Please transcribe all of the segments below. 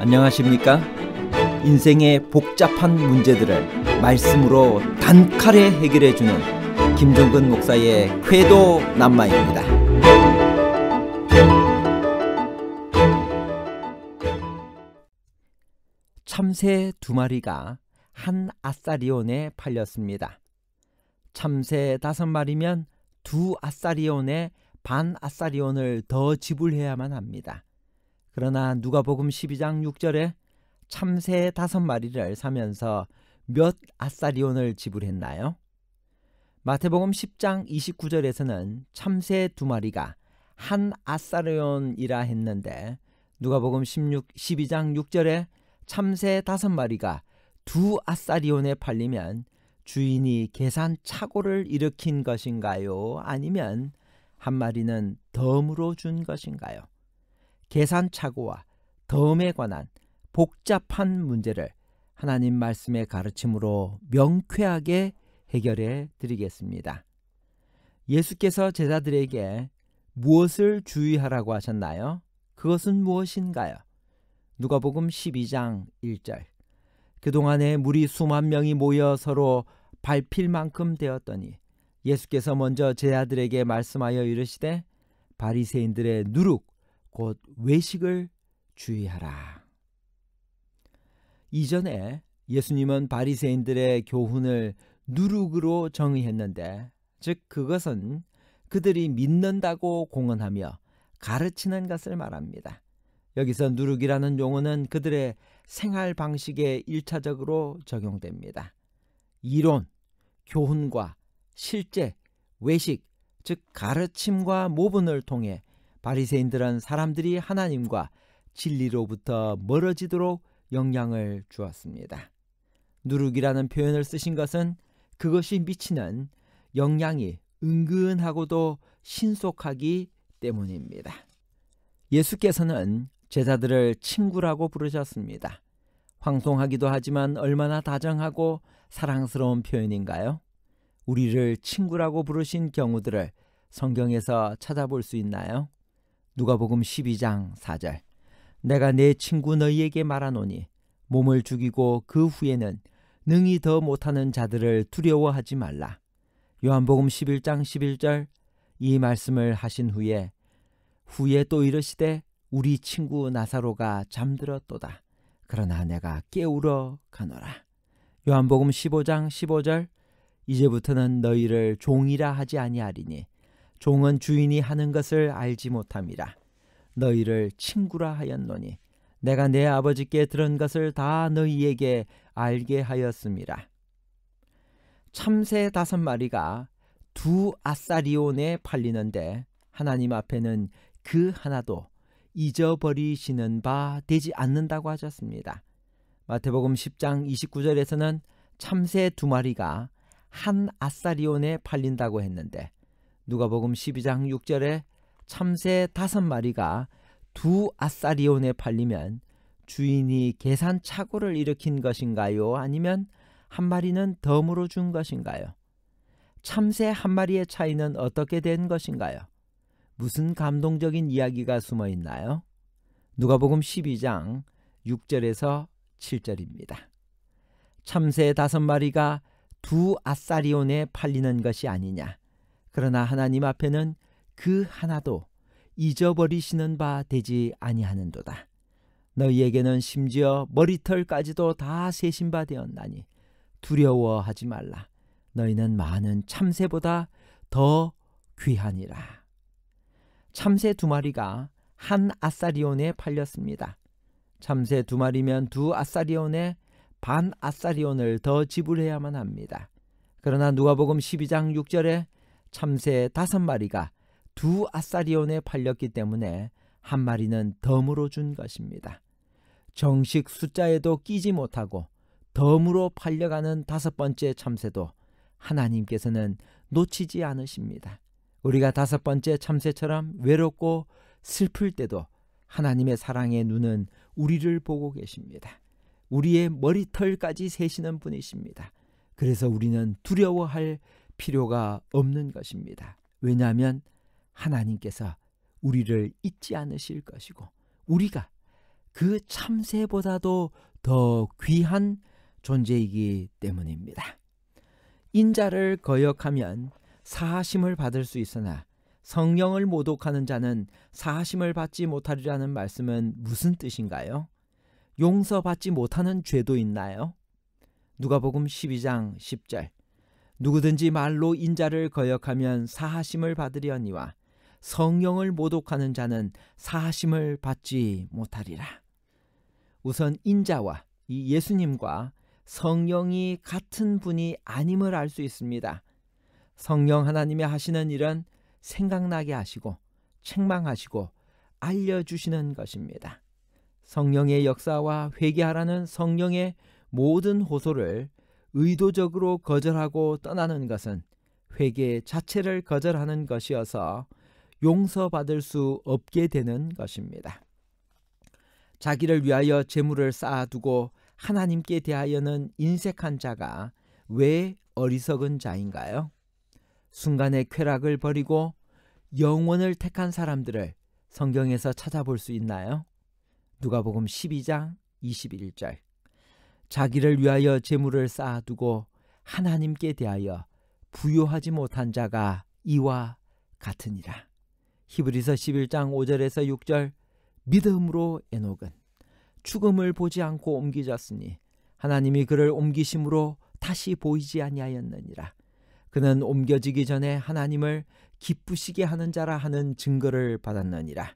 안녕하십니까? 인생의 복잡한 문제들을 말씀으로 단칼에 해결해주는 김종근 목사의 궤도 남마입니다. 참새 2마리가 한 아사리온에 팔렸습니다. 참새 5마리면 2아사리온에 반 아사리온을 더 지불해야만 합니다. 그러나 누가복음 12장 6절에 참새 5마리를 사면서 몇 아사리온을 지불했나요? 마태복음 10장 29절에서는 참새 2마리가 한 아사리온이라 했는데 누가복음 12장 6절에 참새 5마리가 2아사리온에 팔리면 주인이 계산 착오를 일으킨 것인가요? 아니면 한 마리는 덤으로 준 것인가요? 계산 착오와 덤에 관한 복잡한 문제를 하나님 말씀의 가르침으로 명쾌하게 해결해 드리겠습니다. 예수께서 제자들에게 무엇을 주의하라고 하셨나요? 그것은 무엇인가요? 누가복음 12장 1절. 그동안에 무리 수만 명이 모여 서로 밟힐 만큼 되었더니 예수께서 먼저 제자들에게 말씀하여 이르시되 바리새인들의 누룩 곧 외식을 주의하라. 이전에 예수님은 바리새인들의 교훈을 누룩으로 정의했는데, 즉 그것은 그들이 믿는다고 공언하며 가르치는 것을 말합니다. 여기서 누룩이라는 용어는 그들의 생활 방식에 1차적으로 적용됩니다. 이론, 교훈과 실제, 외식, 즉 가르침과 모분을 통해 바리새인들은 사람들이 하나님과 진리로부터 멀어지도록 영향을 주었습니다. 누룩이라는 표현을 쓰신 것은 그것이 미치는 영향이 은근하고도 신속하기 때문입니다. 예수께서는 제자들을 친구라고 부르셨습니다. 황송하기도 하지만 얼마나 다정하고 사랑스러운 표현인가요? 우리를 친구라고 부르신 경우들을 성경에서 찾아볼 수 있나요? 누가복음 12장 4절. 내가 내 친구 너희에게 말하노니 몸을 죽이고 그 후에는 능히 더 못하는 자들을 두려워하지 말라. 요한복음 11장 11절. 이 말씀을 하신 후에 또 이르시되 우리 친구 나사로가 잠들었도다. 그러나 내가 깨우러 가노라. 요한복음 15장 15절. 이제부터는 너희를 종이라 하지 아니하리니 종은 주인이 하는 것을 알지 못함이라. 너희를 친구라 하였노니 내가 내 아버지께 들은 것을 다 너희에게 알게 하였음이라. 참새 5마리가 2아사리온에 팔리는데 하나님 앞에는 그 하나도 잊어버리시는 바 되지 않는다고 하셨습니다. 마태복음 10장 29절에서는 참새 2마리가 한 아사리온에 팔린다고 했는데 누가복음 12장 6절에 참새 5마리가 2아사리온에 팔리면 주인이 계산 착오를 일으킨 것인가요? 아니면 한 마리는 덤으로 준 것인가요? 참새 1마리의 차이는 어떻게 된 것인가요? 무슨 감동적인 이야기가 숨어 있나요? 누가복음 12장 6절에서 7절입니다. 참새 5마리가 2아사리온에 팔리는 것이 아니냐. 그러나 하나님 앞에는 그 하나도 잊어버리시는 바 되지 아니하는도다. 너희에게는 심지어 머리털까지도 다 세신 바 되었나니 두려워하지 말라. 너희는 많은 참새보다 더 귀하니라. 참새 2마리가 한 아사리온에 팔렸습니다. 참새 2마리면 2아사리온에 반 아사리온을 더 지불해야만 합니다. 그러나 누가복음 12장 6절에 참새 5마리가 2아사리온에 팔렸기 때문에 한 마리는 덤으로 준 것입니다. 정식 숫자에도 끼지 못하고 덤으로 팔려가는 5번째 참새도 하나님께서는 놓치지 않으십니다. 우리가 5번째 참새처럼 외롭고 슬플 때도 하나님의 사랑의 눈은 우리를 보고 계십니다. 우리의 머리털까지 세시는 분이십니다. 그래서 우리는 두려워할 필요가 없는 것입니다. 왜냐하면 하나님께서 우리를 잊지 않으실 것이고 우리가 그 참새보다도 더 귀한 존재이기 때문입니다. 인자를 거역하면 사하심을 받을 수 있으나 성령을 모독하는 자는 사하심을 받지 못하리라는 말씀은 무슨 뜻인가요? 용서받지 못하는 죄도 있나요? 누가복음 12장 10절 누구든지 말로 인자를 거역하면 사하심을 받으려니와 성령을 모독하는 자는 사하심을 받지 못하리라. 우선 인자와 이 예수님과 성령이 같은 분이 아님을 알 수 있습니다. 성령 하나님의 하시는 일은 생각나게 하시고 책망하시고 알려주시는 것입니다. 성령의 역사와 회개하라는 성령의 모든 호소를 의도적으로 거절하고 떠나는 것은 회개 자체를 거절하는 것이어서 용서받을 수 없게 되는 것입니다. 자기를 위하여 재물을 쌓아두고 하나님께 대하여는 인색한 자가 왜 어리석은 자인가요? 순간의 쾌락을 버리고 영원을 택한 사람들을 성경에서 찾아볼 수 있나요? 누가복음 12장 21절 자기를 위하여 재물을 쌓아두고 하나님께 대하여 부요하지 못한 자가 이와 같으니라. 히브리서 11장 5절에서 6절 믿음으로 에녹은 죽음을 보지 않고 옮기졌으니 하나님이 그를 옮기심으로 다시 보이지 아니하였느니라. 그는 옮겨지기 전에 하나님을 기쁘시게 하는 자라 하는 증거를 받았느니라.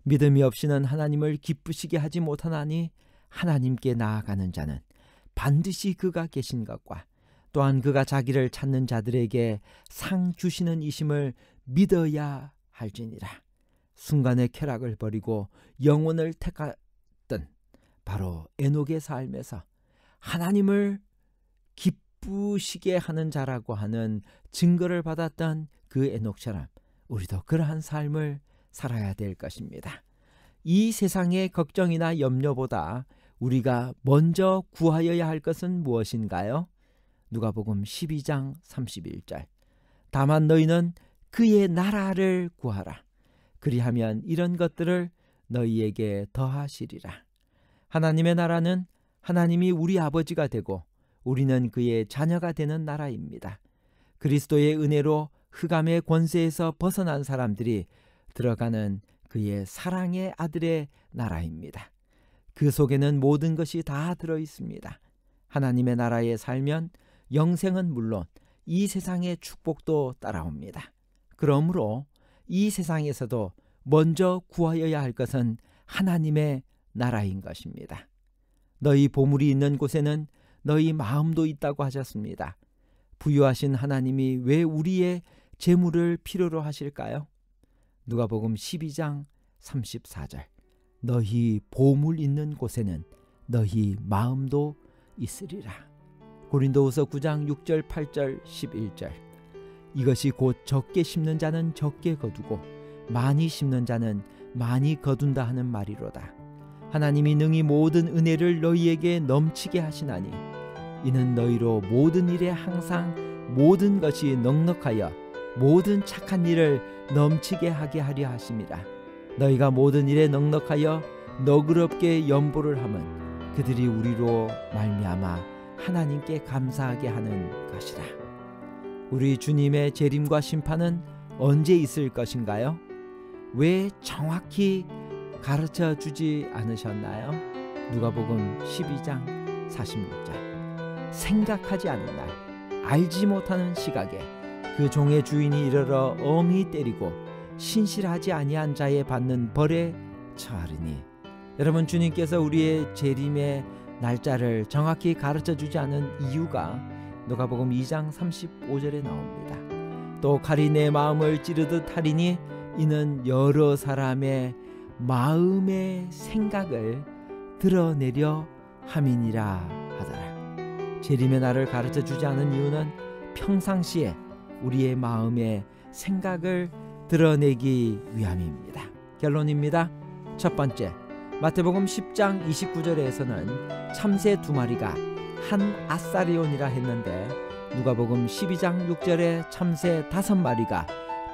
믿음이 없이는 하나님을 기쁘시게 하지 못하나니 하나님께 나아가는 자는 반드시 그가 계신 것과 또한 그가 자기를 찾는 자들에게 상 주시는 이심을 믿어야 할지니라. 순간의 쾌락을 버리고 영혼을 택했던 바로 에녹의 삶에서 하나님을 기쁘시게 하는 자라고 하는 증거를 받았던 그 에녹처럼 우리도 그러한 삶을 살아야 될 것입니다. 이 세상의 걱정이나 염려보다 우리가 먼저 구하여야 할 것은 무엇인가요? 누가복음 12장 31절 다만 너희는 그의 나라를 구하라. 그리하면 이런 것들을 너희에게 더하시리라. 하나님의 나라는 하나님이 우리 아버지가 되고 우리는 그의 자녀가 되는 나라입니다. 그리스도의 은혜로 흑암의 권세에서 벗어난 사람들이 들어가는 그의 사랑의 아들의 나라입니다. 그 속에는 모든 것이 다 들어 있습니다. 하나님의 나라에 살면 영생은 물론 이 세상의 축복도 따라옵니다. 그러므로 이 세상에서도 먼저 구하여야 할 것은 하나님의 나라인 것입니다. 너희 보물이 있는 곳에는 너희 마음도 있다고 하셨습니다. 부유하신 하나님이 왜 우리의 재물을 필요로 하실까요? 누가복음 12장 34절 너희 보물 있는 곳에는 너희 마음도 있으리라. 고린도후서 9장 6절 8절 11절 이것이 곧 적게 심는 자는 적게 거두고 많이 심는 자는 많이 거둔다 하는 말이로다. 하나님이 능히 모든 은혜를 너희에게 넘치게 하시나니 이는 너희로 모든 일에 항상 모든 것이 넉넉하여 모든 착한 일을 넘치게 하게 하려 하심이라. 너희가 모든 일에 넉넉하여 너그럽게 연보를 하면 그들이 우리로 말미암아 하나님께 감사하게 하는 것이라. 우리 주님의 재림과 심판은 언제 있을 것인가요? 왜 정확히 가르쳐 주지 않으셨나요? 누가복음 12장 46절 생각하지 않은 날 알지 못하는 시각에 그 종의 주인이 이르러 엄히 때리고 신실하지 아니한 자에 받는 벌에 처하리니. 여러분, 주님께서 우리의 재림의 날짜를 정확히 가르쳐 주지 않은 이유가 누가복음 2장 35절에 나옵니다. 또 칼이 내 마음을 찌르듯 하리니 이는 여러 사람의 마음의 생각을 드러내려 함이니라 하더라. 재림의 날을 가르쳐 주지 않은 이유는 평상시에 우리의 마음의 생각을 드러내기 위함입니다. 결론입니다. 첫 번째, 마태복음 10장 29절에서는 참새 2마리가 한 아사리온이라 했는데 누가복음 12장 6절에 참새 5마리가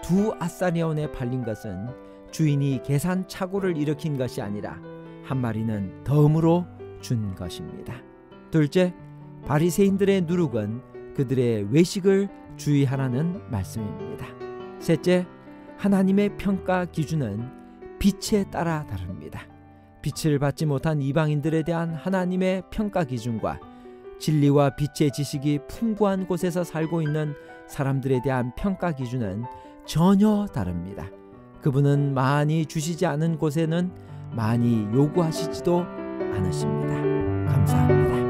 2 아사리온에 팔린 것은 주인이 계산 착오를 일으킨 것이 아니라 한 마리는 덤으로 준 것입니다. 둘째, 바리새인들의 누룩은 그들의 외식을 주의하라는 말씀입니다. 셋째, 하나님의 평가 기준은 빛에 따라 다릅니다. 빛을 받지 못한 이방인들에 대한 하나님의 평가 기준과 진리와 빛의 지식이 풍부한 곳에서 살고 있는 사람들에 대한 평가 기준은 전혀 다릅니다. 그분은 많이 주시지 않은 곳에는 많이 요구하시지도 않으십니다. 감사합니다.